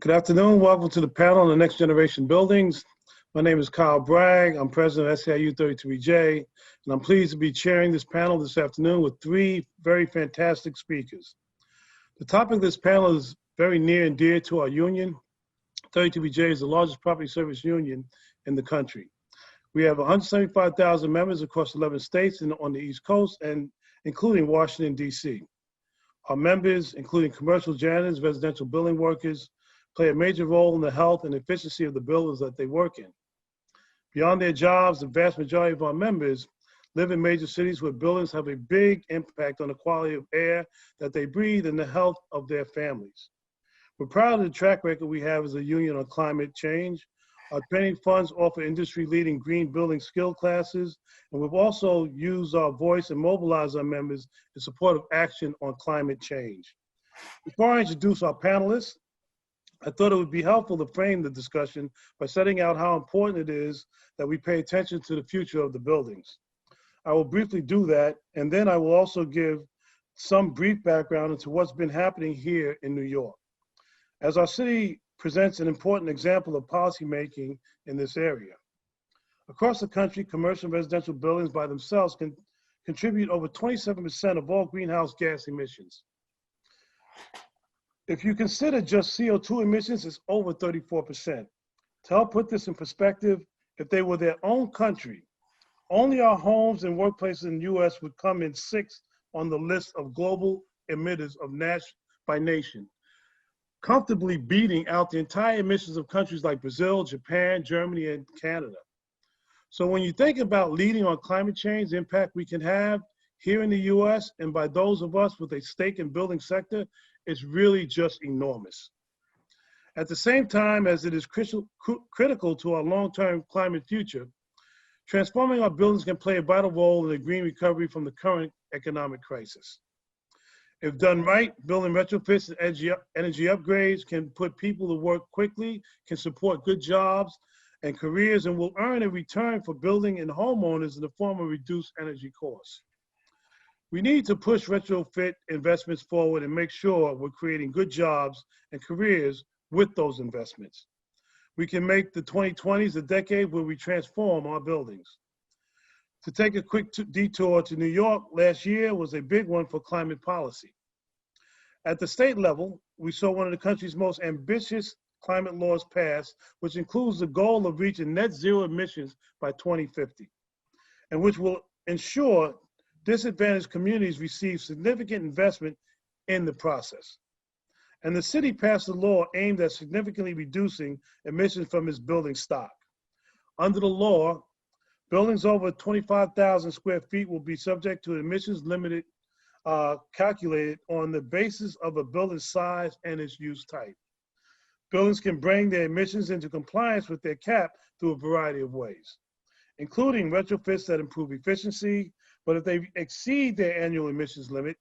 Good afternoon. Welcome to the panel on the Next Generation Buildings. My name is Kyle Bragg. I'm president of SEIU 33J, and I'm pleased to be chairing this panel this afternoon with three very fantastic speakers. The topic of this panel is very near and dear to our union. 33J is the largest property service union in the country. We have 175,000 members across 11 states and on the East Coast, and including Washington, D.C. Our members, including commercial janitors, residential building workers, play a major role in the health and efficiency of the buildings that they work in. Beyond their jobs, the vast majority of our members live in major cities where buildings have a big impact on the quality of air that they breathe and the health of their families. We're proud of the track record we have as a union on climate change. Our training funds offer industry-leading green building skill classes, and we've also used our voice and mobilized our members in support of action on climate change. Before I introduce our panelists, I thought it would be helpful to frame the discussion by setting out how important it is that we pay attention to the future of the buildings. I will briefly do that, and then I will also give some brief background into what's been happening here in New York, as our city presents an important example of policymaking in this area. Across the country, commercial and residential buildings by themselves can contribute over 27% of all greenhouse gas emissions. If you consider just CO2 emissions, it's over 34%. To help put this in perspective, if they were their own country, only our homes and workplaces in the US would come in sixth on the list of global emitters of by nation, comfortably beating out the entire emissions of countries like Brazil, Japan, Germany, and Canada. So when you think about leading on climate change, the impact we can have here in the US and by those of us with a stake in building sector, it's really just enormous. At the same time as it is critical to our long-term climate future, transforming our buildings can play a vital role in the green recovery from the current economic crisis. If done right, building retrofits and energy upgrades can put people to work quickly, can support good jobs and careers, and will earn a return for building and homeowners in the form of reduced energy costs. We need to push retrofit investments forward and make sure we're creating good jobs and careers with those investments. We can make the 2020s a decade where we transform our buildings. To take a quick detour to New York, last year was a big one for climate policy. At the state level, we saw one of the country's most ambitious climate laws passed, which includes the goal of reaching net zero emissions by 2050, and which will ensure disadvantaged communities receive significant investment in the process. And the city passed a law aimed at significantly reducing emissions from its building stock. Under the law, buildings over 25,000 square feet will be subject to emissions limited calculated on the basis of a building's size and its use type. Buildings can bring their emissions into compliance with their cap through a variety of ways, including retrofits that improve efficiency, but if they exceed their annual emissions limit,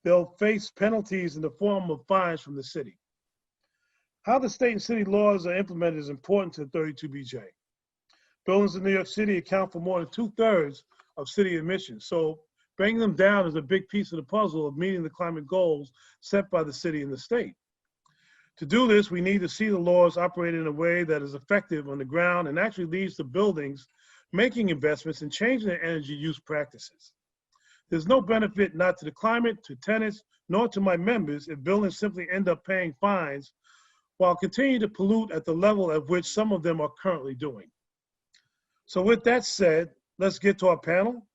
they'll face penalties in the form of fines from the city. How the state and city laws are implemented is important to 32BJ. Buildings in New York City account for more than 2/3 of city emissions, so bringing them down is a big piece of the puzzle of meeting the climate goals set by the city and the state. To do this, we need to see the laws operate in a way that is effective on the ground and actually leads to buildings making investments and changing their energy use practices. There's no benefit not to the climate, to tenants, nor to my members if buildings simply end up paying fines while continuing to pollute at the level at which some of them are currently doing. So with that said, let's get to our panel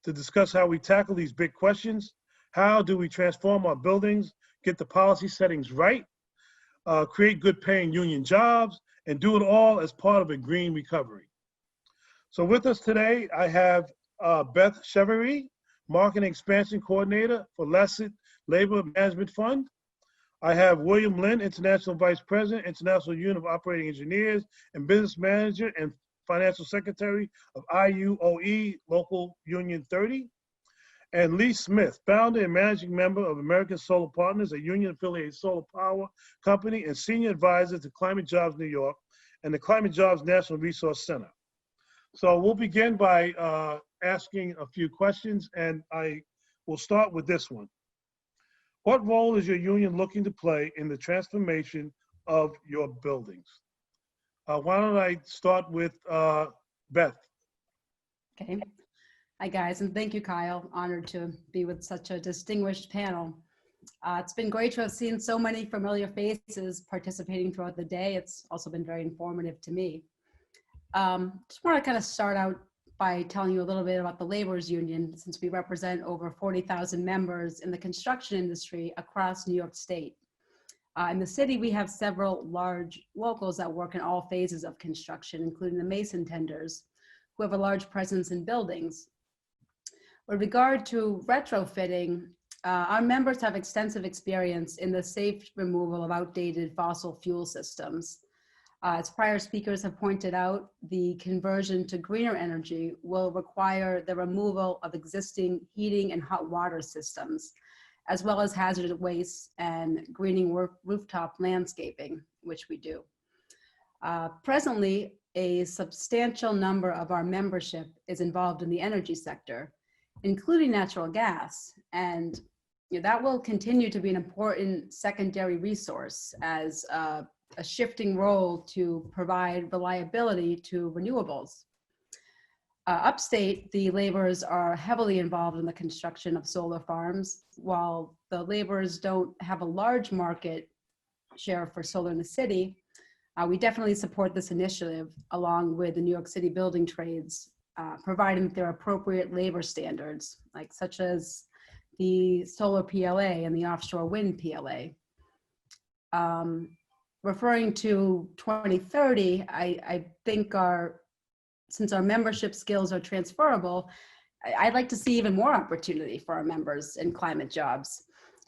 to discuss how we tackle these big questions. How do we transform our buildings, get the policy settings right, create good paying union jobs, and do it all as part of a green recovery? So with us today, I have Beth Cheverie, Marketing Expansion Coordinator for Lasset Labor Management Fund. I have William Lynn, International Vice President, International Union of Operating Engineers and Business Manager and Financial Secretary of IUOE Local Union 30. And Lee Smith, Founder and Managing Member of American Solar Partners, a union-affiliated solar power company and Senior Advisor to Climate Jobs New York and the Climate Jobs National Resource Center. So we'll begin by asking a few questions, and I will start with this one. What role is your union looking to play in the transformation of your buildings. Why don't I start with Beth? Okay. Hi, guys, and thank you, Kyle. Honored to be with such a distinguished panel. It's been great to have seen so many familiar faces participating throughout the day. It's also been very informative to me. Just want to kind of start out by telling you a little bit about the Laborers Union, since we represent over 40,000 members in the construction industry across New York State. In the city, we have several large locals that work in all phases of construction, including the mason tenders, who have a large presence in buildings. With regard to retrofitting, our members have extensive experience in the safe removal of outdated fossil fuel systems. As prior speakers have pointed out, the conversion to greener energy will require the removal of existing heating and hot water systems, as well as hazardous waste and greening rooftop landscaping, which we do. Presently, a substantial number of our membership is involved in the energy sector, including natural gas, and that will continue to be an important secondary resource as a shifting role to provide reliability to renewables. Upstate, the laborers are heavily involved in the construction of solar farms. While the laborers don't have a large market share for solar in the city, we definitely support this initiative along with the New York City building trades, providing that there are appropriate labor standards, such as the solar PLA and the offshore wind PLA. Referring to 2030, I think since our membership skills are transferable, I'd like to see even more opportunity for our members in climate jobs.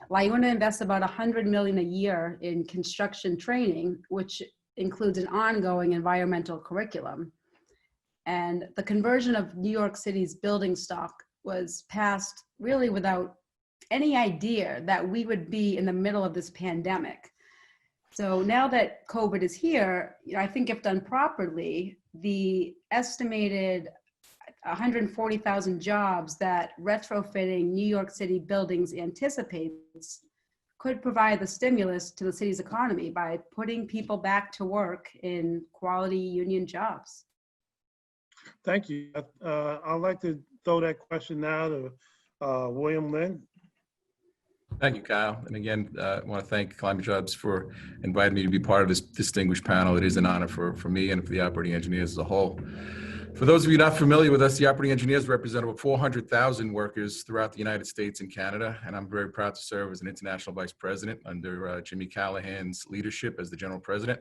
IUOE invests about $100 million a year in construction training, which includes an ongoing environmental curriculum. And the conversion of New York City's building stock was passed really without any idea that we would be in the middle of this pandemic. So now that COVID is here, I think if done properly, the estimated 140,000 jobs that retrofitting New York City buildings anticipates could provide the stimulus to the city's economy by putting people back to work in quality union jobs. Thank you. I'd like to throw that question now to William Lynn. Thank you, Kyle. And again, I want to thank Climate Jobs for inviting me to be part of this distinguished panel. It is an honor for me and for the operating engineers as a whole. For those of you not familiar with us, the operating engineers represent over 400,000 workers throughout the United States and Canada, and I'm very proud to serve as an international vice president under Jimmy Callahan's leadership as the general president.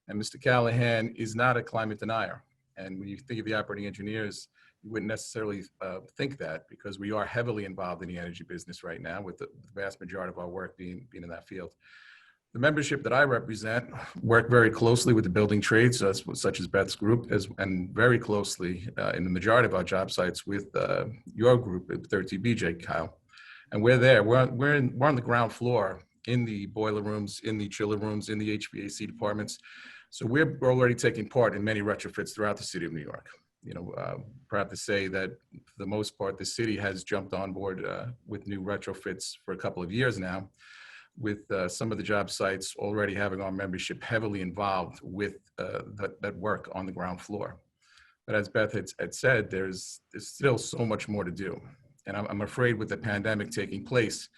And Mr. Callahan is not a climate denier. And when you think of the operating engineers, you wouldn't necessarily think that, because we are heavily involved in the energy business right now, with the vast majority of our work being in that field. The membership that I represent work very closely with the building trades, such as Beth's group, and very closely in the majority of our job sites with your group at 13BJ, Kyle. And we're there. We're on the ground floor, in the boiler rooms, in the chiller rooms, in the HVAC departments. So we're already taking part in many retrofits throughout the city of New York. Proud to say that for the most part, the city has jumped on board with new retrofits for a couple of years now, with some of the job sites already having our membership heavily involved with that work on the ground floor. But as Beth had said, there's still so much more to do. And I'm afraid with the pandemic taking place,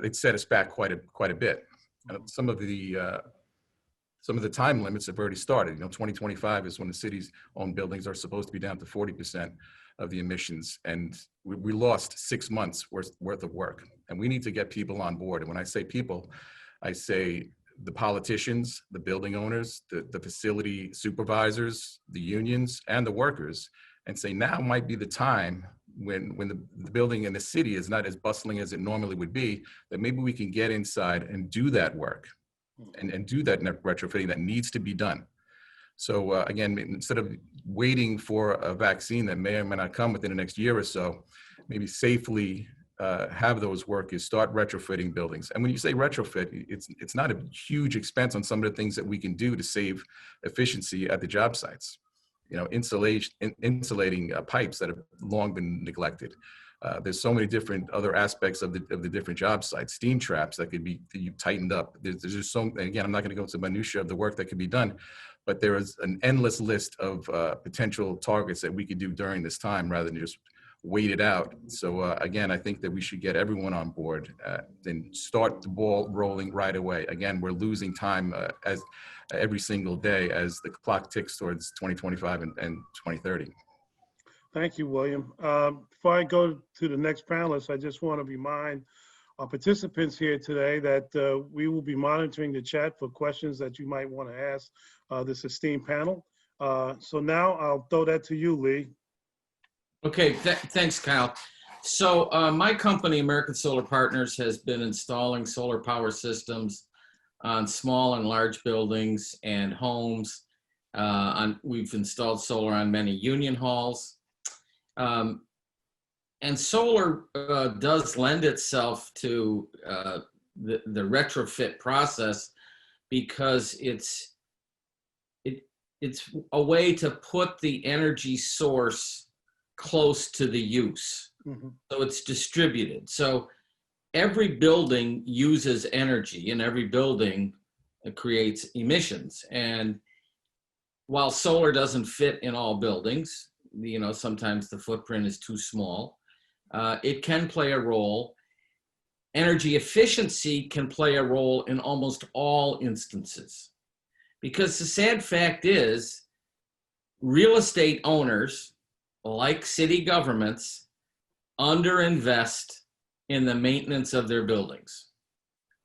it set us back quite a bit. Some of the time limits have already started. 2025 is when the city's own buildings are supposed to be down to 40% of the emissions. And we lost 6 months worth of work. And we need to get people on board. And when I say people, I say the politicians, the building owners, the facility supervisors, the unions, and the workers, and say now might be the time when the building in the city is not as bustling as it normally would be, that maybe we can get inside and do that work. And do that retrofitting that needs to be done. So again, instead of waiting for a vaccine that may or may not come within the next year or so, maybe safely have those workers start retrofitting buildings. And when you say retrofit, it's not a huge expense on some of the things that we can do to save efficiency at the job sites. Insulating pipes that have long been neglected. There's so many different other aspects of the different job sites, steam traps that could be tightened up. There's just so, again, I'm not going to go into minutia of the work that could be done, but there is an endless list of potential targets that we could do during this time rather than just wait it out. So again, I think that we should get everyone on board and start the ball rolling right away. Again, we're losing time as every single day as the clock ticks towards 2025 and 2030. Thank you, William. Before I go to the next panelist, I just want to remind our participants here today that we will be monitoring the chat for questions that you might want to ask this esteemed panel. So now I'll throw that to you, Lee. Okay, thanks, Kyle. So my company, American Solar Partners, has been installing solar power systems on small and large buildings and homes. We've installed solar on many union halls. And solar does lend itself to the retrofit process because it's a way to put the energy source close to the use. Mm-hmm. So it's distributed. So every building uses energy, and every building creates emissions. And while solar doesn't fit in all buildings, you know, sometimes the footprint is too small, it can play a role. Energy efficiency can play a role in almost all instances. Because the sad fact is, real estate owners, like city governments, underinvest in the maintenance of their buildings.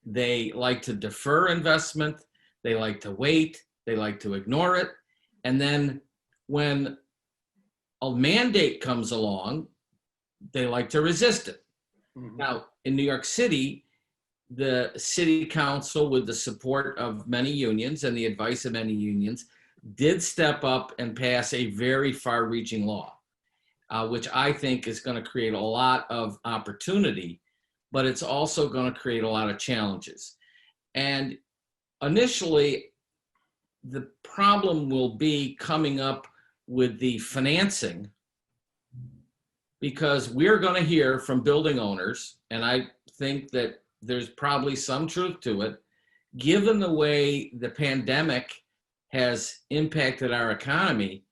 They like to defer investment, they like to wait, they like to ignore it, and then when a mandate comes along, they like to resist it. Mm-hmm. Now, in New York City, the city council, with the support of many unions and the advice of many unions, did step up and pass a very far-reaching law, which I think is going to create a lot of opportunity, but it's also going to create a lot of challenges. And initially, the problem will be coming up with the financing, because we're going to hear from building owners, and I think that there's probably some truth to it, given the way the pandemic has impacted our economy,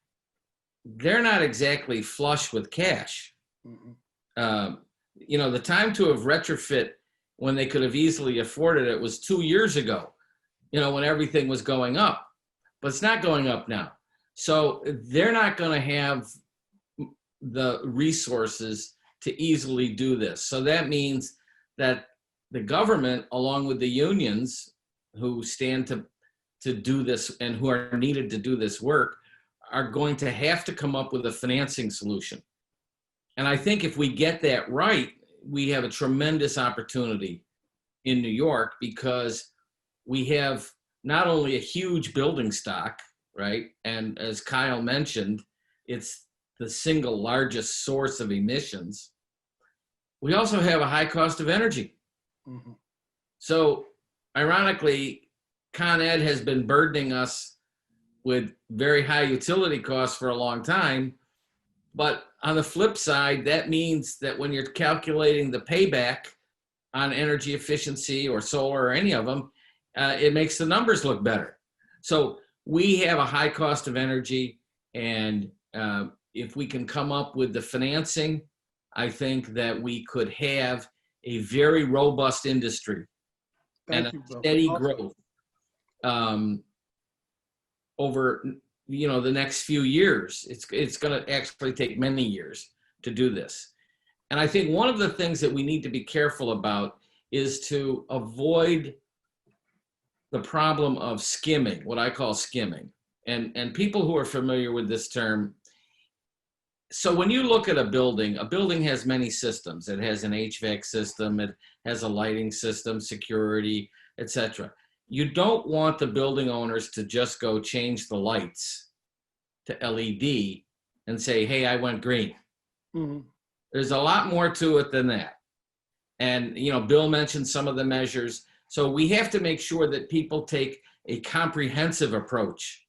they're not exactly flush with cash. Mm-hmm. You know, the time to have retrofit when they could have easily afforded it was 2 years ago, you know, when everything was going up, but it's not going up now. So they're not going to have the resources to easily do this. So that means that the government, along with the unions who stand to do this and who are needed to do this work, are going to have to come up with a financing solution. And I think if we get that right, we have a tremendous opportunity in New York, because we have not only a huge building stock, right? And as Kyle mentioned, it's the single largest source of emissions. We also have a high cost of energy. Mm-hmm. So ironically, Con Ed has been burdening us with very high utility costs for a long time. But on the flip side, that means that when you're calculating the payback on energy efficiency or solar or any of them, it makes the numbers look better. So we have a high cost of energy, and if we can come up with the financing, I think that we could have a very robust industry and a steady growth over, you know, the next few years. It's going to actually take many years to do this. And I think one of the things that we need to be careful about is to avoid the problem of skimming, what I call skimming. And people who are familiar with this term, so when you look at a building has many systems. It has an HVAC system, it has a lighting system, security, etc. You don't want the building owners to just go change the lights to LED and say, hey, I went green. Mm-hmm. There's a lot more to it than that. And, you know, Bill mentioned some of the measures. So we have to make sure that people take a comprehensive approach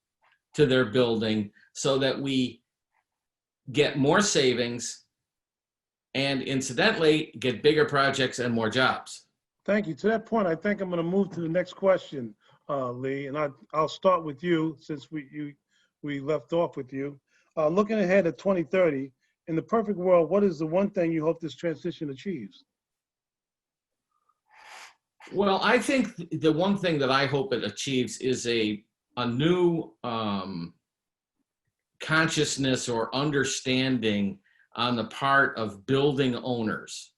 to their building so that we get more savings and incidentally, get bigger projects and more jobs. Thank you. To that point, I think I'm going to move to the next question, Lee, and I'll start with you since we left off with you. Looking ahead at 2030, in the perfect world, what is the one thing you hope this transition achieves? Well, I think the one thing that I hope it achieves is a new consciousness or understanding on the part of building owners,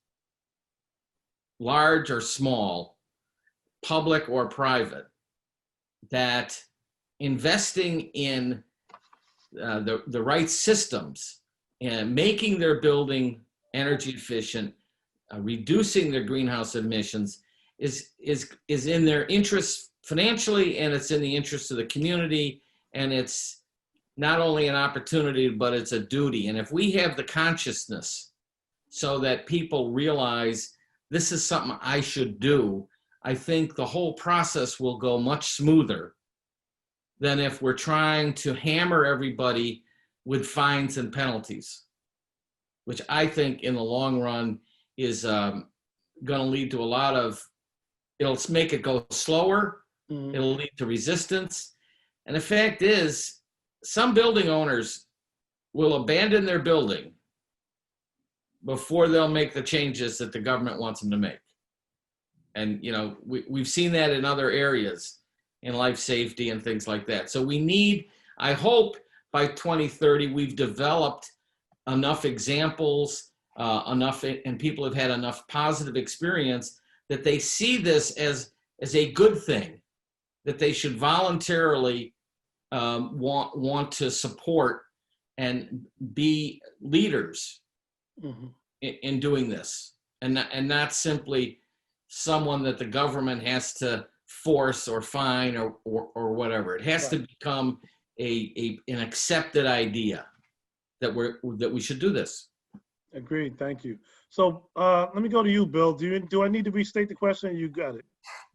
large or small, public or private, that investing in the right systems and making their building energy efficient, reducing their greenhouse emissions is in their interest financially, and it's in the interest of the community, and it's not only an opportunity, but it's a duty. And if we have the consciousness so that people realize this is something I should do, I think the whole process will go much smoother than if we're trying to hammer everybody with fines and penalties, which I think in the long run is going to lead to a lot of, it'll make it go slower, it'll lead to resistance. And the fact is, some building owners will abandon their building before they'll make the changes that the government wants them to make. And, you know, we've seen that in other areas, in life safety and things like that. So we need, I hope by 2030, we've developed enough examples, and people have had enough positive experience that they see this as a good thing, that they should voluntarily want to support and be leaders in doing this, and not simply someone that the government has to force or fine or whatever. It has to become an accepted idea that we should do this. Agreed. Thank you. So let me go to you, Bill. Do I need to restate the question? You got it.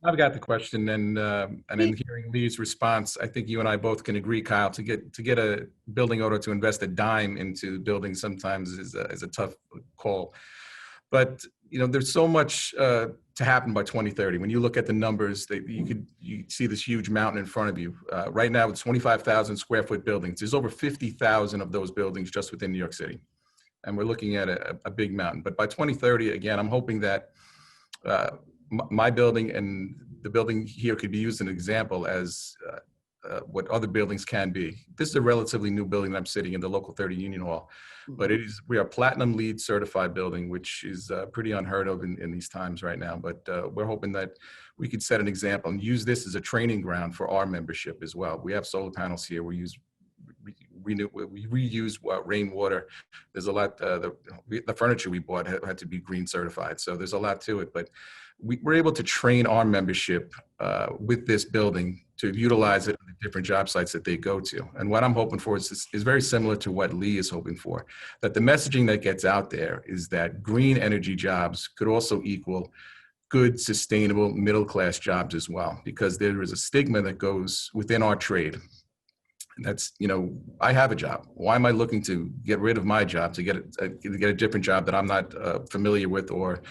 I've got the question, and in hearing Lee's response, I think you and I both can agree, Kyle, to get a building owner to invest a dime into building sometimes is a tough call. But you know, there's so much to happen by 2030. When you look at the numbers, you see this huge mountain in front of you. Right now, it's 25,000 square foot buildings. There's over 50,000 of those buildings just within New York City, and we're looking at a big mountain. But by 2030, again, I'm hoping that my building and the building here could be used as an example as what other buildings can be. This is a relatively new building that I'm sitting in, the Local 30 Union Hall, but we are Platinum LEED certified building, which is pretty unheard of in these times right now. But we're hoping that we could set an example and use this as a training ground for our membership as well. We have solar panels here. We reuse rainwater. There's a lot, the furniture we bought had to be green certified. So there's a lot to it, but we're able to train our membership with this building to utilize it on the different job sites that they go to. And what I'm hoping for is very similar to what Lee is hoping for, that the messaging that gets out there is that green energy jobs could also equal good, sustainable, middle-class jobs as well, because there is a stigma that goes within our trade. And that's, you know, I have a job. Why am I looking to get rid of my job to get a different job that I'm not familiar with or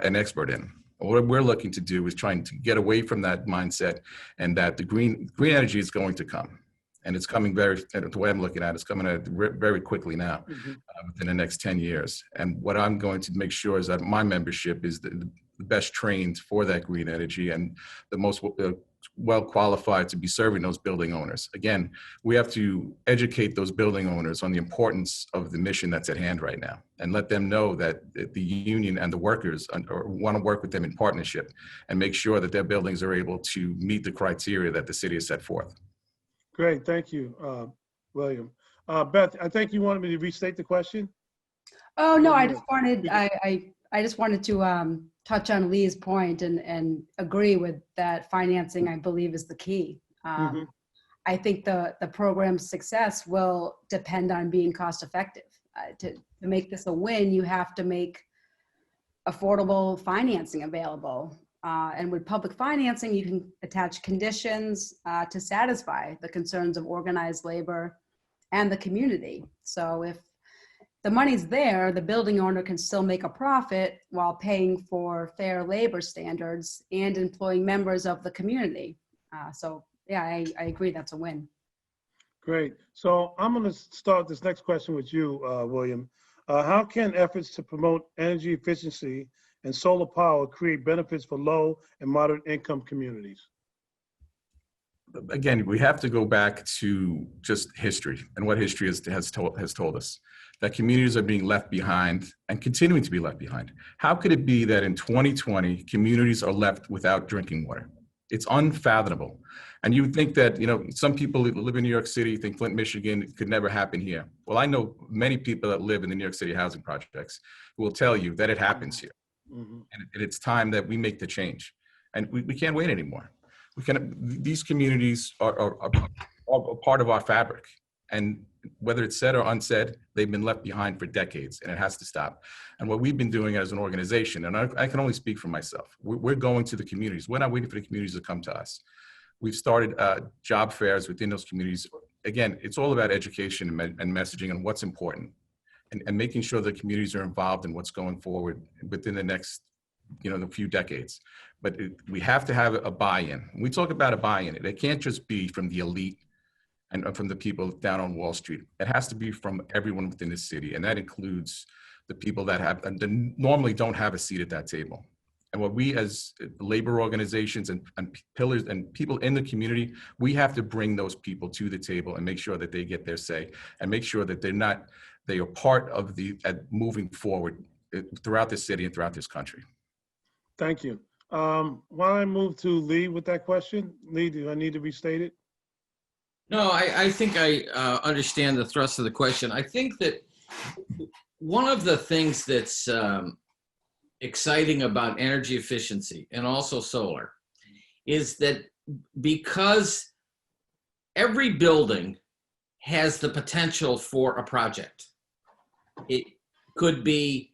an expert in? What we're looking to do is trying to get away from that mindset, and that the green energy is going to come, and it's coming the way I'm looking at it, it's coming at very quickly now, within the next 10 years. And what I'm going to make sure is that my membership is the best trained for that green energy and the most well qualified to be serving those building owners. Again, we have to educate those building owners on the importance of the mission that's at hand right now, and let them know that the union and the workers want to work with them in partnership and make sure that their buildings are able to meet the criteria that the city has set forth. Great, thank you, William. Beth, I think you wanted me to restate the question? Oh, no, I just wanted to touch on Lee's point and agree with that. Financing, I believe, is the key. I think the program's success will depend on being cost effective. To make this a win, you have to make affordable financing available. And with public financing, you can attach conditions to satisfy the concerns of organized labor and the community. So the money's there, the building owner can still make a profit while paying for fair labor standards and employing members of the community. So yeah, I agree that's a win. Great. So I'm going to start this next question with you, William. How can efforts to promote energy efficiency and solar power create benefits for low and moderate income communities? Again, we have to go back to just history and what history has told us, that communities are being left behind and continuing to be left behind. How could it be that in 2020, communities are left without drinking water? It's unfathomable. And you would think that, you know, some people who live in New York City think Flint, Michigan could never happen here. Well, I know many people that live in the New York City housing projects who will tell you that it happens here. Mm-hmm. And it's time that we make the change. And we can't wait anymore. These communities are part of our fabric. And whether it's said or unsaid, they've been left behind for decades, and it has to stop. And what we've been doing as an organization, and I can only speak for myself, we're going to the communities. We're not waiting for the communities to come to us. We've started job fairs within those communities. Again, it's all about education and messaging and what's important, and making sure the communities are involved in what's going forward within the next, a few decades. But we have to have a buy-in. When we talk about a buy-in, it can't just be from the elite and from the people down on Wall Street. It has to be from everyone within the city, and that includes the people that normally don't have a seat at that table. And what we as labor organizations and pillars and people in the community, we have to bring those people to the table and make sure that they get their say, and make sure that they are part of moving forward throughout this city and throughout this country. Thank you. Why don't I move to Lee with that question? Lee, do I need to restate it? No, I think I understand the thrust of the question. I think that one of the things that's exciting about energy efficiency and also solar is that because every building has the potential for a project. It could be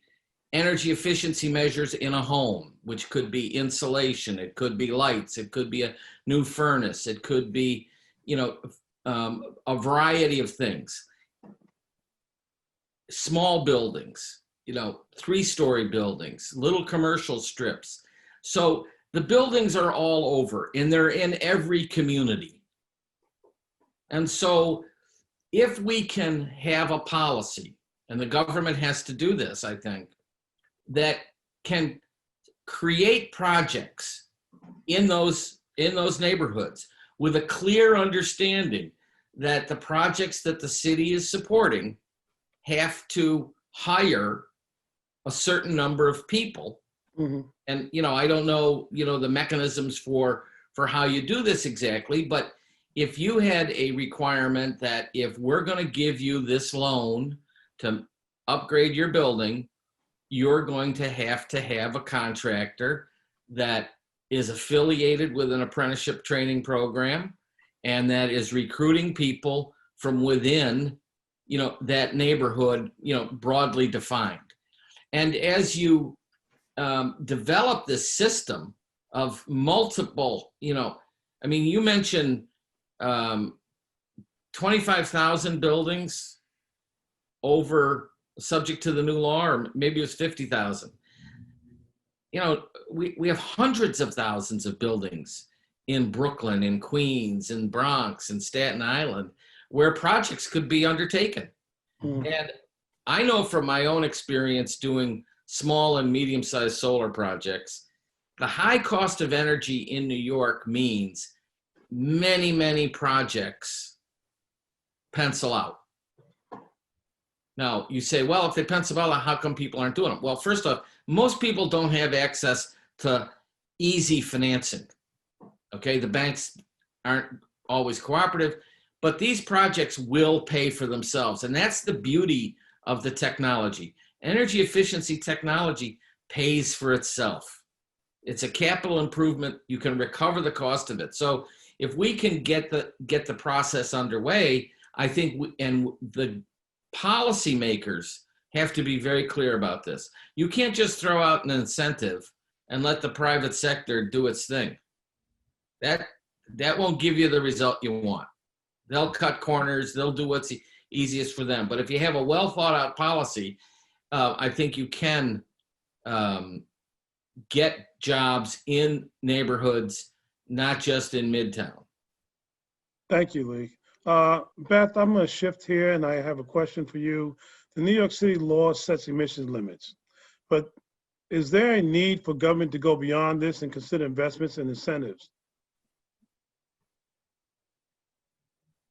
energy efficiency measures in a home, which could be insulation, it could be lights, it could be a new furnace, it could be, a variety of things. Small buildings, 3-story buildings, little commercial strips. So the buildings are all over, and they're in every community. And so if we can have a policy, and the government has to do this, I think, that can create projects in those neighborhoods with a clear understanding that the projects that the city is supporting have to hire a certain number of people. Mm-hmm. And, I don't know, the mechanisms for how you do this exactly, but if you had a requirement that if we're going to give you this loan to upgrade your building, you're going to have a contractor that is affiliated with an apprenticeship training program and that is recruiting people from within, that neighborhood, broadly defined. And as you develop this system of multiple, you mentioned 25,000 buildings over subject to the new law, or maybe it was 50,000. We have hundreds of thousands of buildings in Brooklyn, in Queens, in Bronx, in Staten Island, where projects could be undertaken. Mm. And I know from my own experience doing small and medium-sized solar projects, the high cost of energy in New York means many, many projects pencil out. Now, you say, well, if they pencil out, how come people aren't doing them? Well, first off, most people don't have access to easy financing. Okay, the banks aren't always cooperative, but these projects will pay for themselves. And that's the beauty of the technology. Energy efficiency technology pays for itself. It's a capital improvement. You can recover the cost of it. So if we can get the process underway, I think, and the policymakers have to be very clear about this. You can't just throw out an incentive and let the private sector do its thing. That won't give you the result you want. They'll cut corners. They'll do easiest for them. But if you have a well thought out policy, I think you can get jobs in neighborhoods, not just in Midtown. Thank you, Lee. Beth, I'm going to shift here, and I have a question for you. The New York City law sets emission limits, but is there a need for government to go beyond this and consider investments and incentives?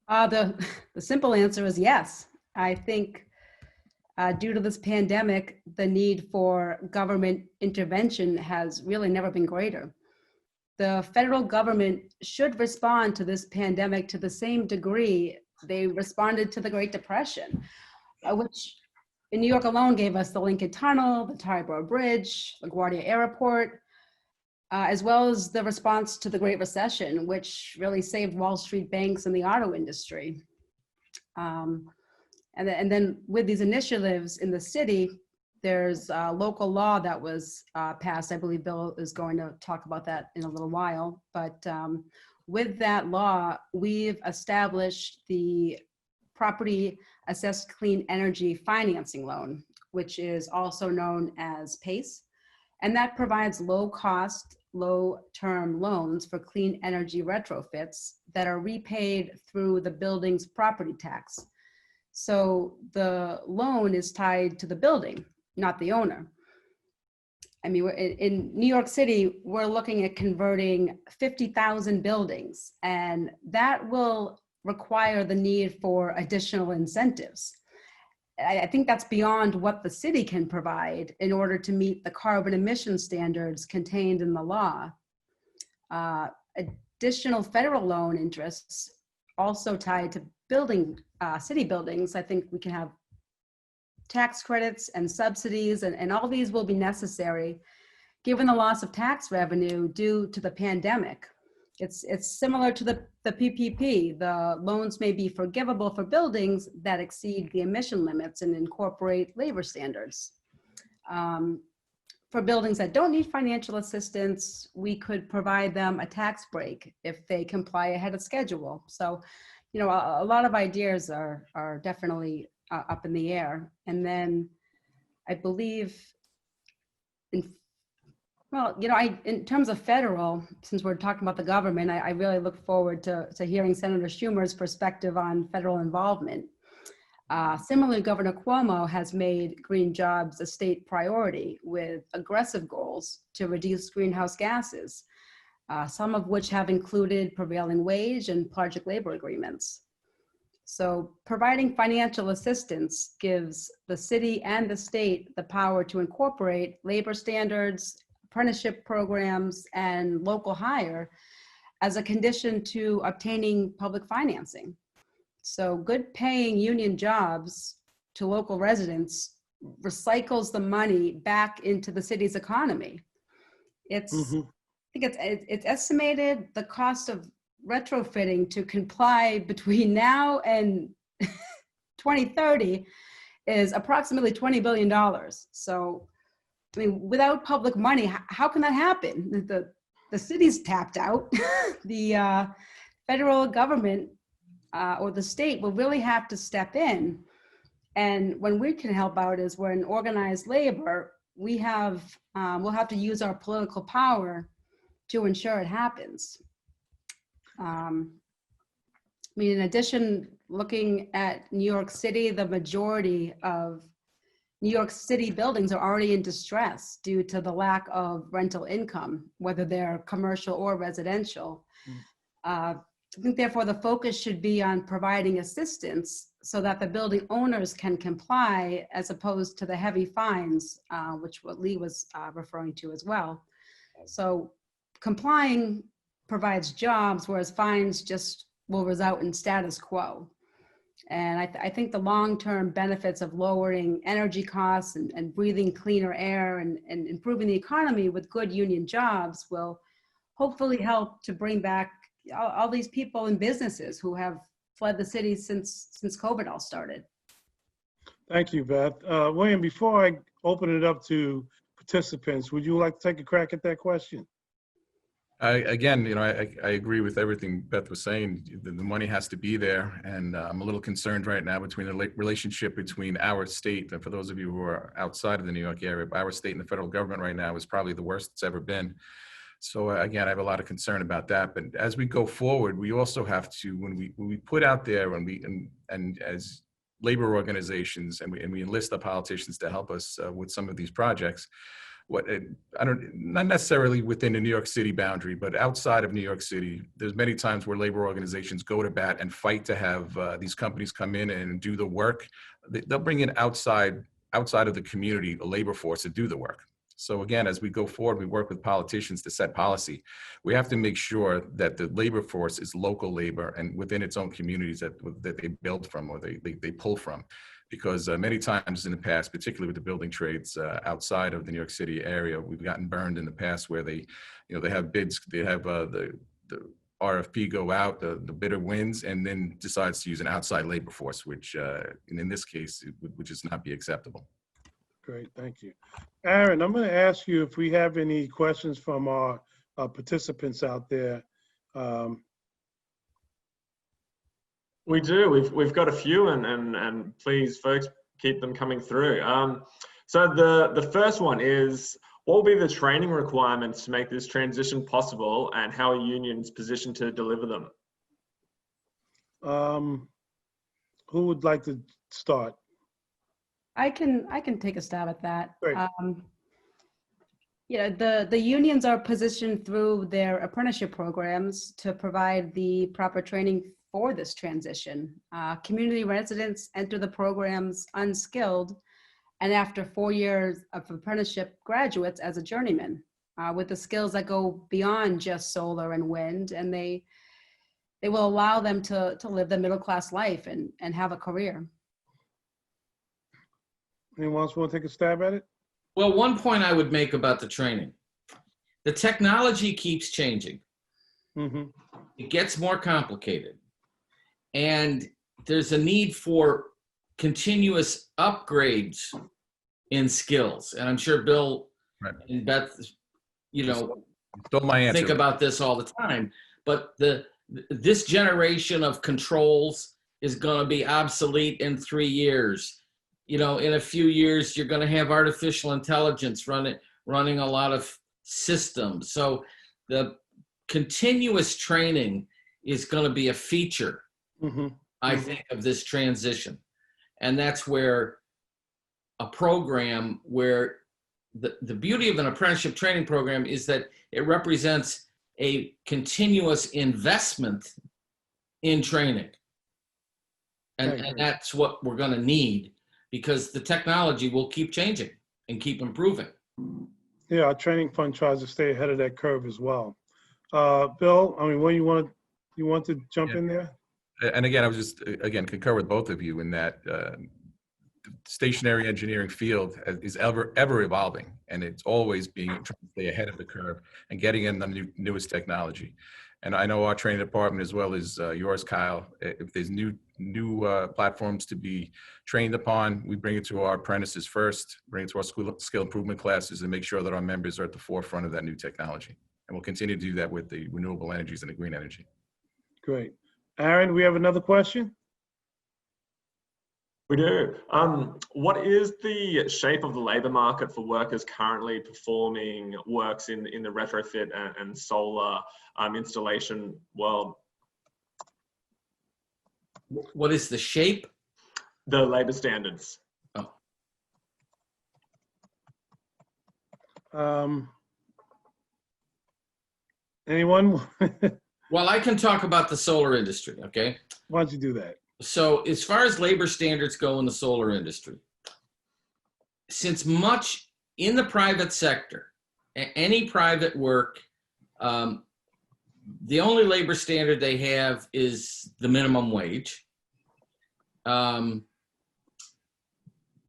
The simple answer is yes. I think due to this pandemic, the need for government intervention has really never been greater. The federal government should respond to this pandemic to the same degree they responded to the Great Depression, which in New York alone gave us the Lincoln Tunnel, the Tarboro Bridge, LaGuardia Airport, as well as the response to the Great Recession, which really saved Wall Street banks and the auto industry. And then with these initiatives in the city, there's a local law that was passed. I believe Bill is going to talk about that in a little while. But with that law, we've established the Property Assessed Clean Energy Financing Loan, which is also known as PACE. And that provides low-cost, low-term loans for clean energy retrofits that are repaid through the building's property tax. So the loan is tied to the building, not the owner. I mean, in New York City, we're looking at converting 50,000 buildings, and that will require the need for additional incentives. I think that's beyond what the city can provide in order to meet the carbon emission standards contained in the law. Additional federal loan interests also tied to building city buildings. I think we can have tax credits and subsidies, and all these will be necessary given the loss of tax revenue due to the pandemic. It's similar to the PPP. The loans may be forgivable for buildings that exceed the emission limits and incorporate labor standards. For buildings that don't need financial assistance, we could provide them a tax break if they comply ahead of schedule. So, you know, a lot of ideas are definitely up in the air. And then I believe in terms of federal, since we're talking about the government, I really look forward to hearing Senator Schumer's perspective on federal involvement. Similarly, Governor Cuomo has made green jobs a state priority with aggressive goals to reduce greenhouse gases, some of which have included prevailing wage and project labor agreements. So providing financial assistance gives the city and the state the power to incorporate labor standards, apprenticeship programs, and local hire as a condition to obtaining public financing. So good paying union jobs to local residents recycles the money back into the city's economy. I think it's estimated the cost of retrofitting to comply between now and 2030 is approximately $20 billion. So, I mean, without public money, how can that happen? The city's tapped out. The federal government or the state will really have to step in. And when we can help out is when organized labor, we'll have to use our political power to ensure it happens. I mean, in addition, looking at New York City, the majority of New York City buildings are already in distress due to the lack of rental income, whether they're commercial or residential. I think therefore the focus should be on providing assistance so that the building owners can comply as opposed to the heavy fines, which what Lee was referring to as well. So complying provides jobs, whereas fines just will result in status quo. And I think the long-term benefits of lowering energy costs and breathing cleaner air and improving the economy with good union jobs will hopefully help to bring back all these people and businesses who have fled the city since COVID all started. Thank you, Beth. William, before I open it up to participants, would you like to take a crack at that question? Again, I agree with everything Beth was saying. The money has to be there, and I'm a little concerned right now between the relationship between our state, and for those of you who are outside of the New York area, our state and the federal government right now is probably the worst it's ever been. So again, I have a lot of concern about that. But as we go forward, we also have to, when we put out there, and as labor organizations, and we enlist the politicians to help us with some of these projects. Not necessarily within the New York City boundary, but outside of New York City, there's many times where labor organizations go to bat and fight to have these companies come in and do the work. They'll bring in outside of the community, a labor force to do the work. So again, as we go forward, we work with politicians to set policy. We have to make sure that the labor force is local labor and within its own communities that they build from or they pull from. Because many times in the past, particularly with the building trades outside of the New York City area, we've gotten burned in the past where they have bids, they have the RFP go out, the bidder wins, and then decides to use an outside labor force, which in this case, would just not be acceptable. Great, thank you. Aaron, I'm going to ask you if we have any questions from our participants out there. We do. We've got a few, and please, folks, keep them coming through. So the first one is, what will be the training requirements to make this transition possible, and how are unions positioned to deliver them? Who would like to start? I can take a stab at that. Great. The unions are positioned through their apprenticeship programs to provide the proper training for this transition. Community residents enter the programs unskilled, and after 4 years of apprenticeship, graduates as a journeyman with the skills that go beyond just solar and wind, and they will allow them to live the middle-class life and have a career. Anyone else want to take a stab at it? Well, one point I would make about the training, the technology keeps changing. Mm-hmm. It gets more complicated. And there's a need for continuous upgrades in skills. And I'm sure Bill and Beth, Stole my answer. think about this all the time. But this generation of controls is going to be obsolete in 3 years. In a few years, you're going to have artificial intelligence running a lot of systems. So the continuous training is going to be a feature, I think, of this transition. And that's where a program where the beauty of an apprenticeship training program is that it represents a continuous investment in training. And that's what we're going to need, because the technology will keep changing and keep improving. Yeah, our training fund tries to stay ahead of that curve as well. Bill, what you want to jump in there? And again, I was just, concur with both of you in that the stationary engineering field is ever evolving, and it's always trying to stay ahead of the curve and getting in the newest technology. And I know our training department, as well as yours, Kyle, if there's new platforms to be trained upon, we bring it to our apprentices first, bring it to our skill improvement classes, and make sure that our members are at the forefront of that new technology. And we'll continue to do that with the renewable energies and the green energy. Great. Aaron, we have another question? We do. What is the shape of the labor market for workers currently performing works in the retrofit and solar installation world? What is the shape? The labor standards. Anyone? Well, I can talk about the solar industry, okay? Why don't you do that? So as far as labor standards go in the solar industry, since much in the private sector, any private work, the only labor standard they have is the minimum wage. And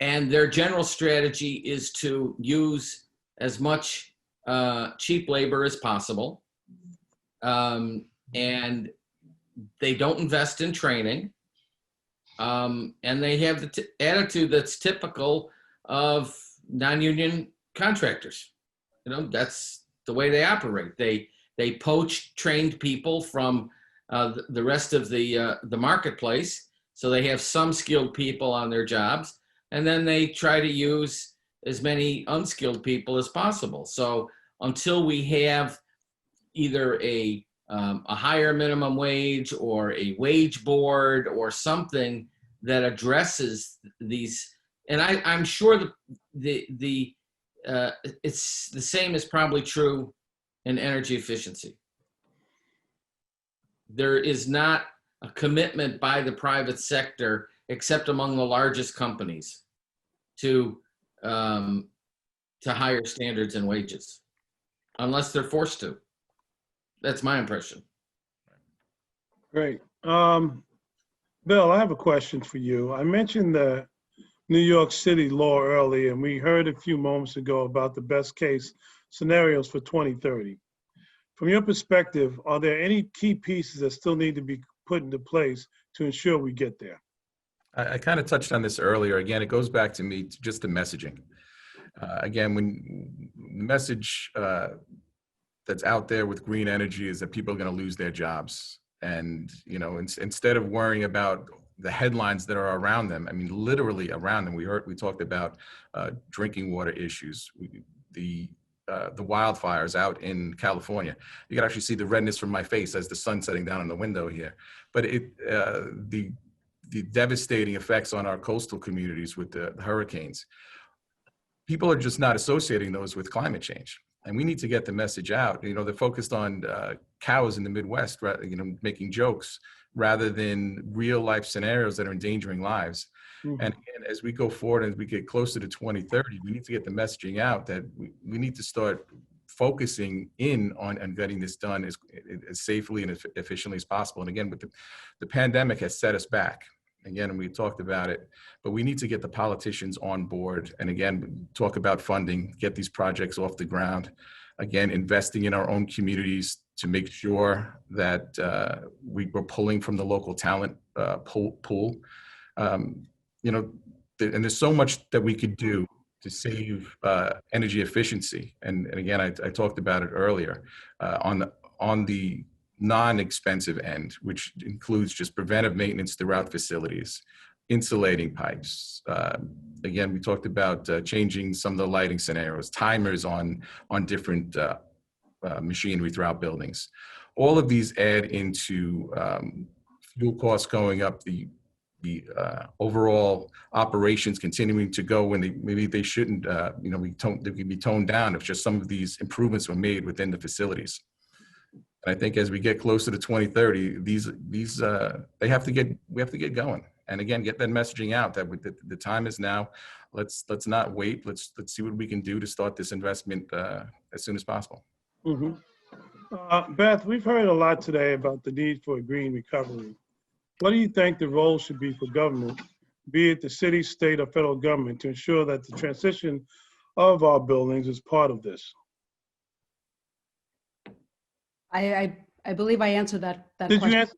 their general strategy is to use as much cheap labor as possible. And they don't invest in training. And they have the attitude that's typical of non-union contractors. That's the way they operate. They They poach trained people from the rest of the marketplace, so they have some skilled people on their jobs, and then they try to use as many unskilled people as possible. So until we have either a higher minimum wage or a wage board or something that addresses these, and I'm sure it's the same is probably true in energy efficiency. There is not a commitment by the private sector, except among the largest companies, to higher standards and wages, unless they're forced to. That's my impression. Great. Bill, I have a question for you. I mentioned the New York City law earlier, and we heard a few moments ago about the best case scenarios for 2030. From your perspective, are there any key pieces that still need to be put into place to ensure we get there? I kind of touched on this earlier. Again, it goes back to me, to just the messaging. Again, when the message that's out there with green energy is that people are going to lose their jobs. And, you know, instead of worrying about the headlines that are around them, I mean, literally around them, we talked about drinking water issues, the wildfires out in California. You can actually see the redness from my face as the sun's setting down on the window here. But the devastating effects on our coastal communities with the hurricanes, people are just not associating those with climate change. And we need to get the message out. You know, they're focused on cows in the Midwest, you know, making jokes rather than real life scenarios that are endangering lives. Mm-hmm. And again, as we go forward and as we get closer to 2030, we need to get the messaging out that we need to start focusing in on getting this done as safely and efficiently as possible. And again, with the pandemic has set us back. Again, and we talked about it, but we need to get the politicians on board. And again, talk about funding, get these projects off the ground. Again, investing in our own communities to make sure that we're pulling from the local talent pool. You know, and there's so much that we could do to save energy efficiency. And again, I talked about it earlier on the non-expensive end, which includes just preventive maintenance throughout facilities, insulating pipes. Again, we talked about changing some of the lighting scenarios, timers on different machinery throughout buildings. All of these add into fuel costs going up, the overall operations continuing to go when maybe they shouldn't, you know, they could be toned down if just some of these improvements were made within the facilities. And I think as we get closer to 2030, we have to get going. And again, get that messaging out that the time is now. Let's not wait. Let's see what we can do to start this investment as soon as possible. Mm-hmm. Beth, we've heard a lot today about the need for a green recovery. What do you think the role should be for government, be it the city, state, or federal government, to ensure that the transition of our buildings is part of this? I believe I answered that Did question.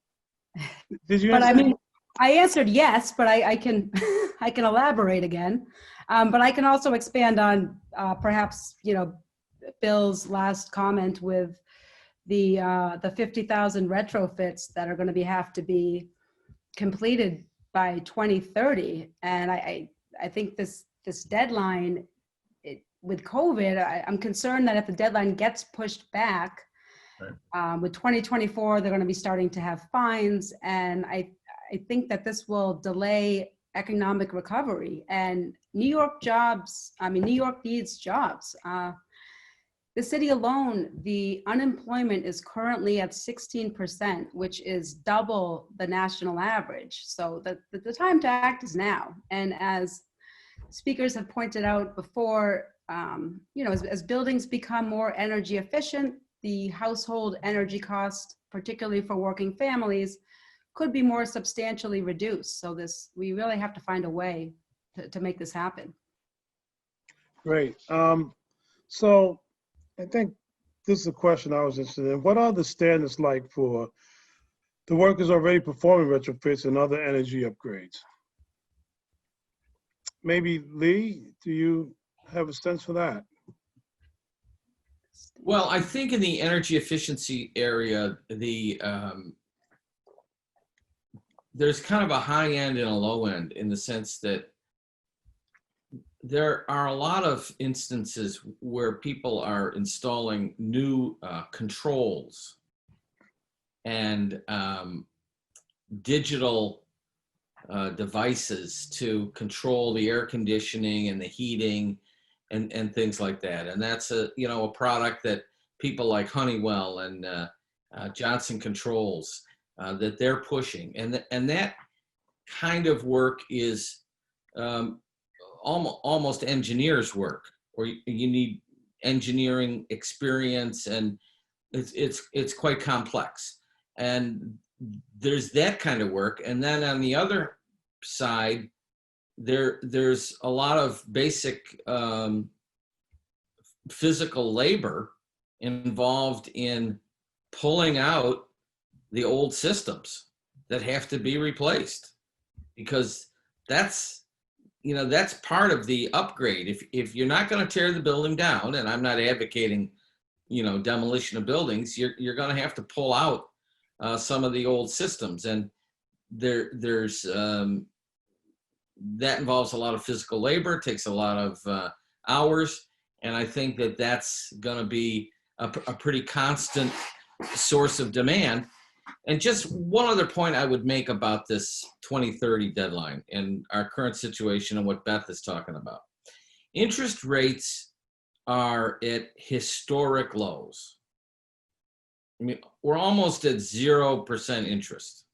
Did you but answer? I mean, I answered yes, but I can I can elaborate again. But I can also expand on perhaps, you know, Bill's last comment with the 50,000 retrofits that are going to have to be completed by 2030. And I think this deadline, with COVID, I'm concerned that if the deadline gets pushed back, right, with 2024, they're going to be starting to have fines. And I think that this will delay economic recovery and New York jobs. I mean, New York needs jobs. The city alone, the unemployment is currently at 16%, which is double the national average. So the time to act is now. And as speakers have pointed out before, you know, as buildings become more energy efficient, the household energy cost, particularly for working families, could be more substantially reduced. So we really have to find a way to make this happen. Great. So I think this is a question I was interested in. What are the standards like for the workers already performing retrofits and other energy upgrades? Maybe Lee, do you have a sense for that? Well, I think in the energy efficiency area, there's kind of a high end and a low end in the sense that there are a lot of instances where people are installing new controls and digital devices to control the air conditioning and the heating and things like that. And that's a product that people like Honeywell and Johnson Controls that they're pushing. And that kind of work is almost engineers work, or you need engineering experience, and it's quite complex. And there's that kind of work. And then on the other side, there's a lot of basic physical labor involved in pulling out the old systems that have to be replaced, because that's part of the upgrade. If you're not going to tear the building down, and I'm not advocating demolition of buildings, you're going to have to pull out some of the old systems, and there's that involves a lot of physical labor, takes a lot of hours, and I think that that's going to be a pretty constant source of demand. And just one other point I would make about this 2030 deadline and our current situation and what Beth is talking about. Interest rates are at historic lows. I mean, we're almost at 0% interest.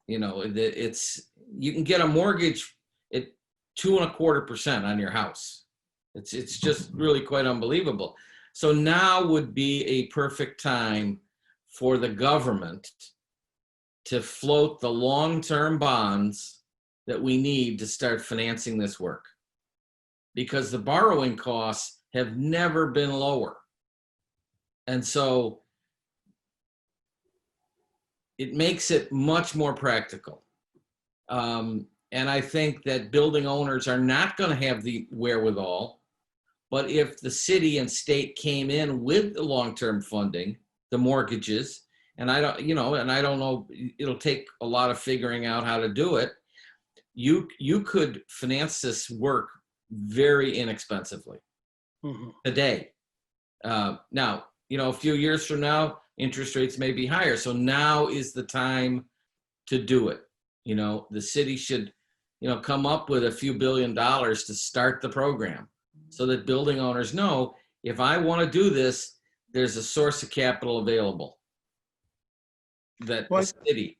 You can get a mortgage at 2.25% on your house. It's just really quite unbelievable. So now would be a perfect time for the government to float the long-term bonds that we need to start financing this work, because the borrowing costs have never been lower. And so it makes it much more practical. And I think that building owners are not going to have the wherewithal, but if the city and state came in with the long-term funding, the mortgages, and I don't know, it'll take a lot of figuring out how to do it. You could finance this work very inexpensively today. Now, a few years from now, interest rates may be higher. So now is the time to do it. The city should, come up with a few $1 billion to start the program, so that building owners know, if I want to do this, there's a source of capital available. The city.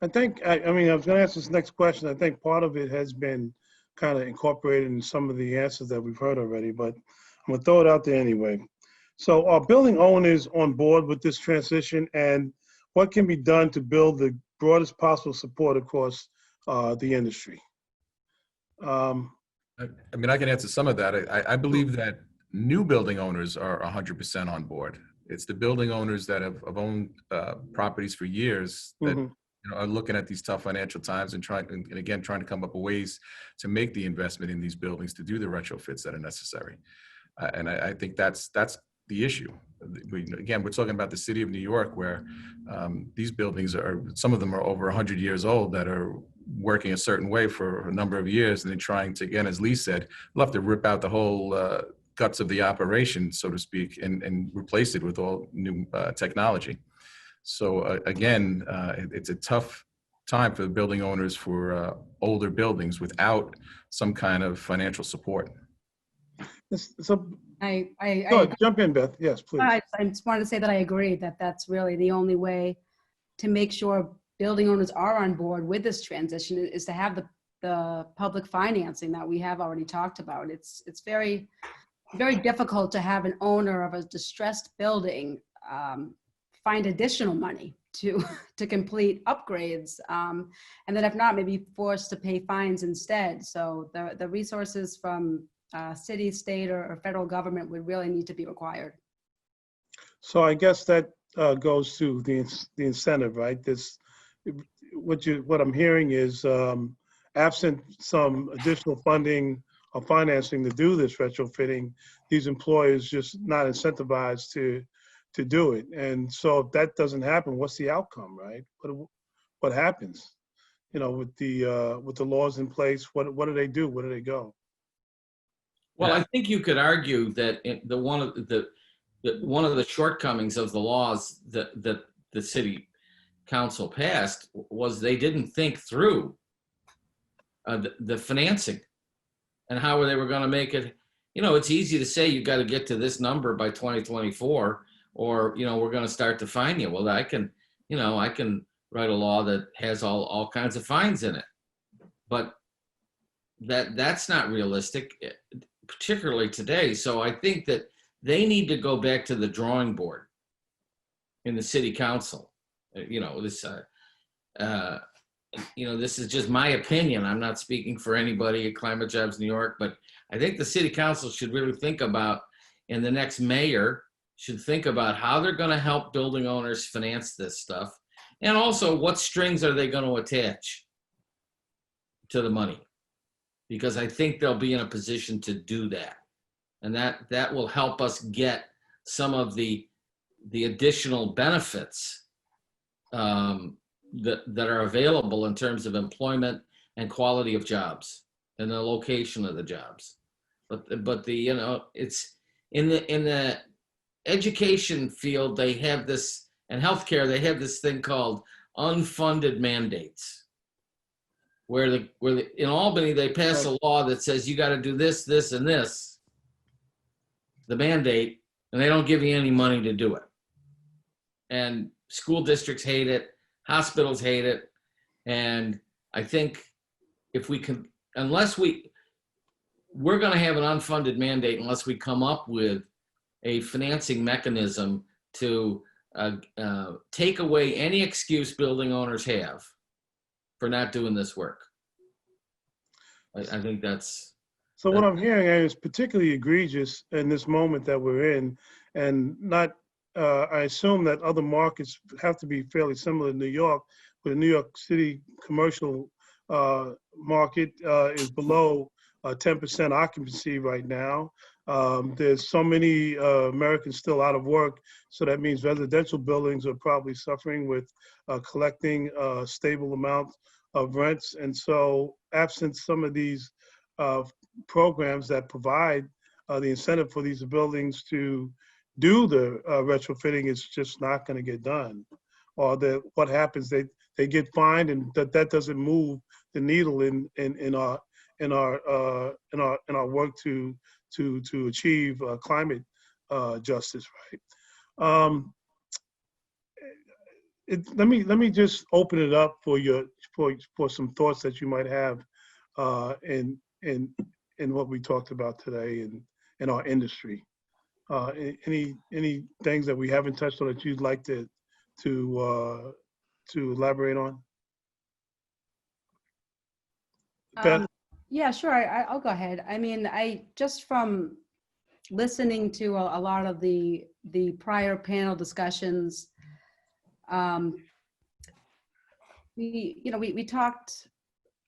I think, I was going to ask this next question. I think part of it has been kind of incorporated in some of the answers that we've heard already, but I'm going to throw it out there anyway. So are building owners on board with this transition, and what can be done to build the broadest possible support across the industry? I can answer some of that. I believe that new building owners are 100% on board. It's the building owners that have owned properties for years that are looking at these tough financial times and trying to come up with ways to make the investment in these buildings, to do the retrofits that are necessary. And I think that's the issue. We're talking about the city of New York, where these buildings some of them are over 100 years old, that are working a certain way for a number of years, and then trying to, again, as Lee said, we'll have to rip out the whole guts of the operation, so to speak, and replace it with all new technology. So again, it's a tough time for the building owners for older buildings without some kind of financial support. So, I go ahead, jump in, Beth. Yes, please. I just wanted to say that I agree that that's really the only way to make sure building owners are on board with this transition, is to have the public financing that we have already talked about. It's very, very difficult to have an owner of a distressed building find additional money to complete upgrades, and then if not, maybe forced to pay fines instead. So the resources from city, state, or federal government would really need to be required. So I guess that goes to the incentive, right? What I'm hearing is, absent some additional funding financing to do this retrofitting, these employers just not incentivized to do it. And so if that doesn't happen, what's the outcome, right? What happens? You know, with the laws in place, what do they do? Where do they go? Well, I think you could argue that one of the shortcomings of the laws that the city council passed was they didn't think through the financing and how they were going to make it. You know, it's easy to say you got to get to this number by 2024, or you know, we're going to start to fine you. Well, I can write a law that has all kinds of fines in it, but that's not realistic, particularly today. So I think that they need to go back to the drawing board in the city council. This is just my opinion. I'm not speaking for anybody at Climate Jobs New York, but I think the city council should really think about, and the next mayor should think about how they're going to help building owners finance this stuff. And also, what strings are they going to attach to the money? Because I think they'll be in a position to do that. And that will help us get some of the additional benefits that are available in terms of employment and quality of jobs and the location of the jobs. But it's in the education field, they have this, and healthcare, they have this thing called unfunded mandates, where in Albany they pass a law that says you got to do this, this, and this, the mandate, and they don't give you any money to do it. And school districts hate it, hospitals hate it, and I think if we can, we're going to have an unfunded mandate unless we come up with a financing mechanism to take away any excuse building owners have for not doing this work. I think that's. So what I'm hearing is particularly egregious in this moment that we're in, and not. I assume that other markets have to be fairly similar to New York, where the New York City commercial market is below 10% occupancy right now. There's so many Americans still out of work, so that means residential buildings are probably suffering with collecting stable amounts of rents. And so absent some of these programs that provide the incentive for these buildings to do the retrofitting, is just not going to get done. Or what happens, they get fined, and that doesn't move the needle in our work to achieve climate justice, right? Let me just open it up for some thoughts that you might have in what we talked about today in our industry. Any things that we haven't touched on that you'd like to elaborate on? Beth? Yeah, sure. I'll go ahead. I mean, just from listening to a lot of the prior panel discussions, we talked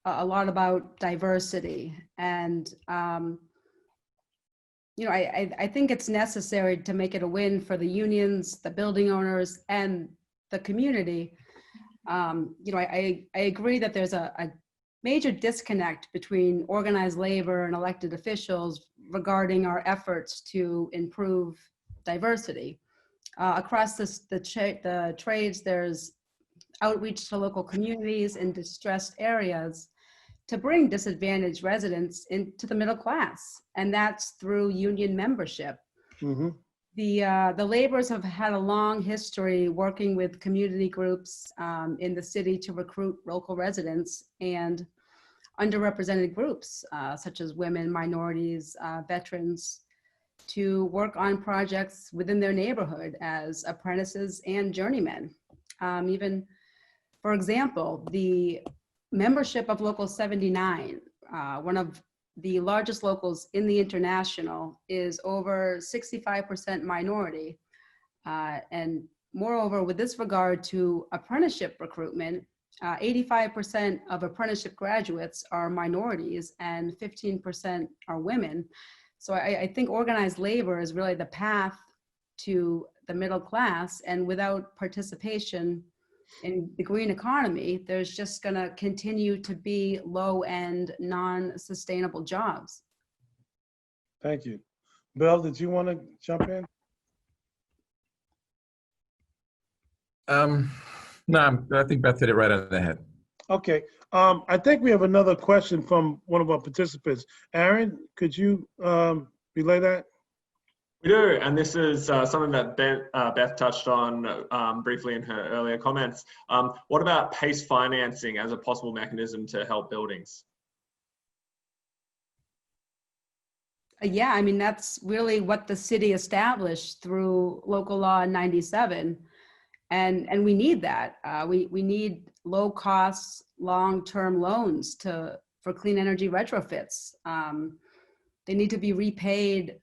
a lot about diversity, and I think it's necessary to make it a win for the unions, the building owners, and the community. I agree that there's a major disconnect between organized labor and elected officials regarding our efforts to improve diversity. Across the trades, there's outreach to local communities in distressed areas to bring disadvantaged residents into the middle class, and that's through union membership. Mm-hmm. The laborers have had a long history working with community groups in the city to recruit local residents and underrepresented groups, such as women, minorities, veterans, to work on projects within their neighborhood as apprentices and journeymen. Even, for example, the membership of Local 79, one of the largest locals in the International, is over 65% minority. And moreover, with this regard to apprenticeship recruitment, 85% of apprenticeship graduates are minorities and 15% are women. So I think organized labor is really the path to the middle class, and without participation in the green economy, there's just going to continue to be low-end, non-sustainable jobs. Thank you. Bill, did you want to jump in? No, I think Beth hit it right on the head. Okay. I think we have another question from one of our participants. Aaron, could you relay that? We do, and this is something that Beth touched on briefly in her earlier comments. What about PACE financing as a possible mechanism to help buildings? Yeah, I mean, that's really what the city established through local law 97. And we need that. We need low cost, long-term loans for clean energy retrofits. They need to be repaid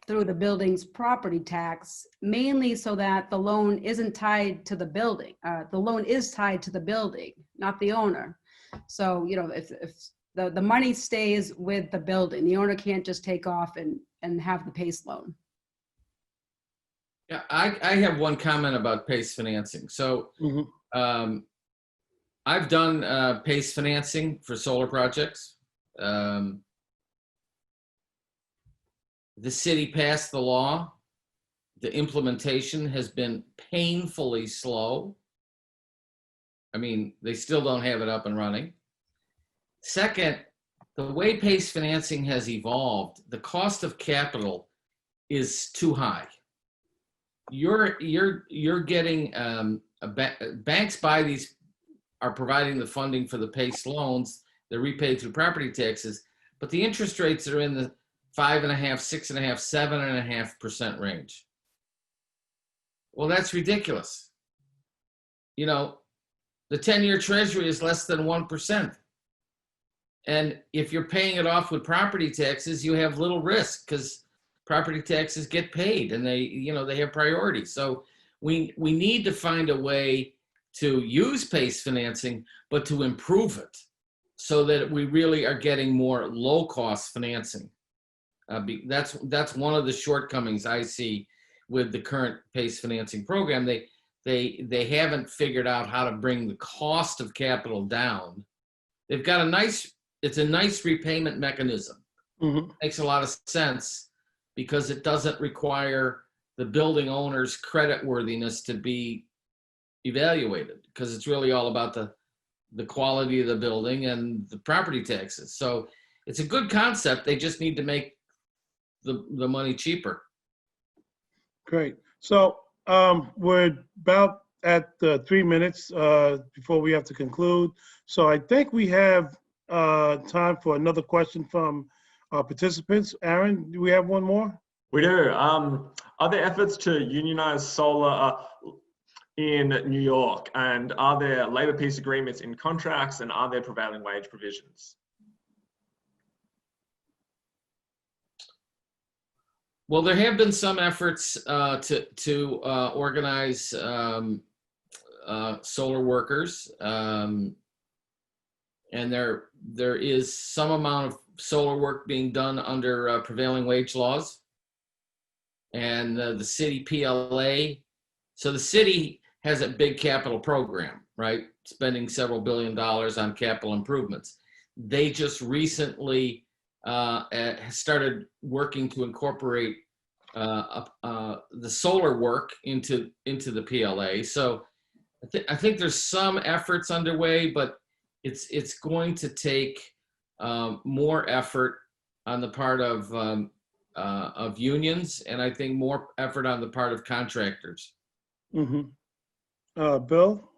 through the building's property tax, mainly so that the loan isn't tied to the building. The loan is tied to the building, not the owner. So, you know, if the money stays with the building, the owner can't just take off and have the PACE loan. Yeah, I have one comment about PACE financing. So I've done PACE financing for solar projects. The city passed the law. The implementation has been painfully slow. I mean, they still don't have it up and running. Second, the way PACE financing has evolved, the cost of capital is too high. You're getting banks are providing the funding for the PACE loans. They're repaid through property taxes, but the interest rates are in the 5.5%, 6.5%, 7.5% range. Well, that's ridiculous. You know, the 10-year treasury is less than 1%. And if you're paying it off with property taxes, you have little risk because property taxes get paid and they have priority. So we need to find a way to use PACE financing, but to improve it so that we really are getting more low-cost financing. That's one of the shortcomings I see with the current PACE financing program. They haven't figured out how to bring the cost of capital down. They've got it's a nice repayment mechanism. Makes a lot of sense because it doesn't require the building owner's creditworthiness to be evaluated because it's really all about the quality of the building and the property taxes. So it's a good concept. They just need to make the money cheaper. Great. So we're about at 3 minutes before we have to conclude. So I think we have time for another question from our participants. Aaron, do we have one more? We do. Are there efforts to unionize solar in New York? And are there labor peace agreements in contracts? And are there prevailing wage provisions? Well, there have been some efforts to organize solar workers. And there is some amount of solar work being done under prevailing wage laws and the city PLA. So the city has a big capital program, right? Spending several $1 billion on capital improvements. They just recently started working to incorporate the solar work into the PLA. So I think there's some efforts underway, but it's going to take more effort on the part of unions, and I think more effort on the part of contractors. Bill?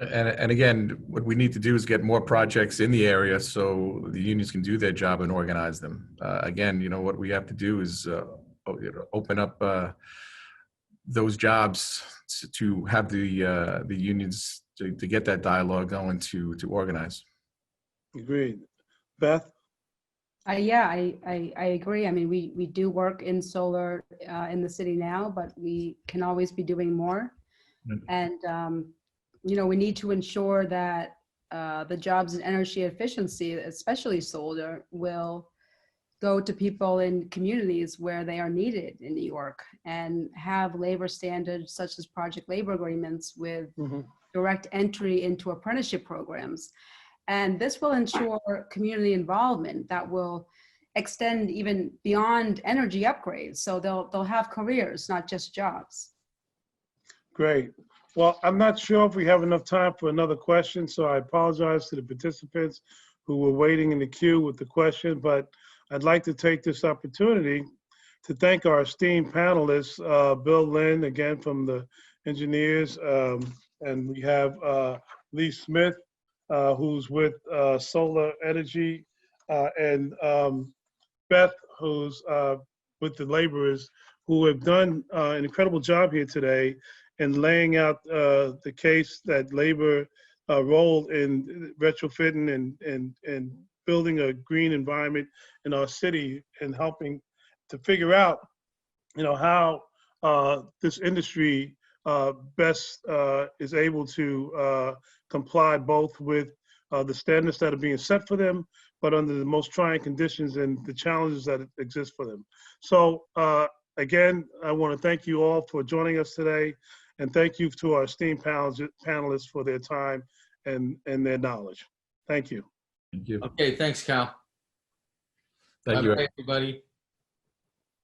And again, what we need to do is get more projects in the area so the unions can do their job and organize them. Again, what we have to do is open up those jobs to have the unions to get that dialogue going to organize. Agreed. Beth? Yeah, I agree. I mean, we do work in solar in the city now, but we can always be doing more. And you know, we need to ensure that the jobs in energy efficiency, especially solar, will go to people in communities where they are needed in New York, and have labor standards such as project labor agreements with direct entry into apprenticeship programs. And this will ensure community involvement that will extend even beyond energy upgrades. So they'll have careers, not just jobs. Great. Well, I'm not sure if we have enough time for another question, so I apologize to the participants who were waiting in the queue with the question, but I'd like to take this opportunity to thank our esteemed panelists, Bill, Lynn, again from the engineers, and we have Lee Smith, who's with Solar Energy, and Beth, who's with the laborers, who have done an incredible job here today in laying out the case that labor role in retrofitting and building a green environment in our city, and helping to figure out, you know, how this industry best is able to comply both with the standards that are being set for them, but under the most trying conditions and the challenges that exist for them. So again, I want to thank you all for joining us today, and thank you to our esteemed panelists for their time and their knowledge. Thank you. Thank you. Okay, thanks, Cal. Thank you. Bye-bye, everybody.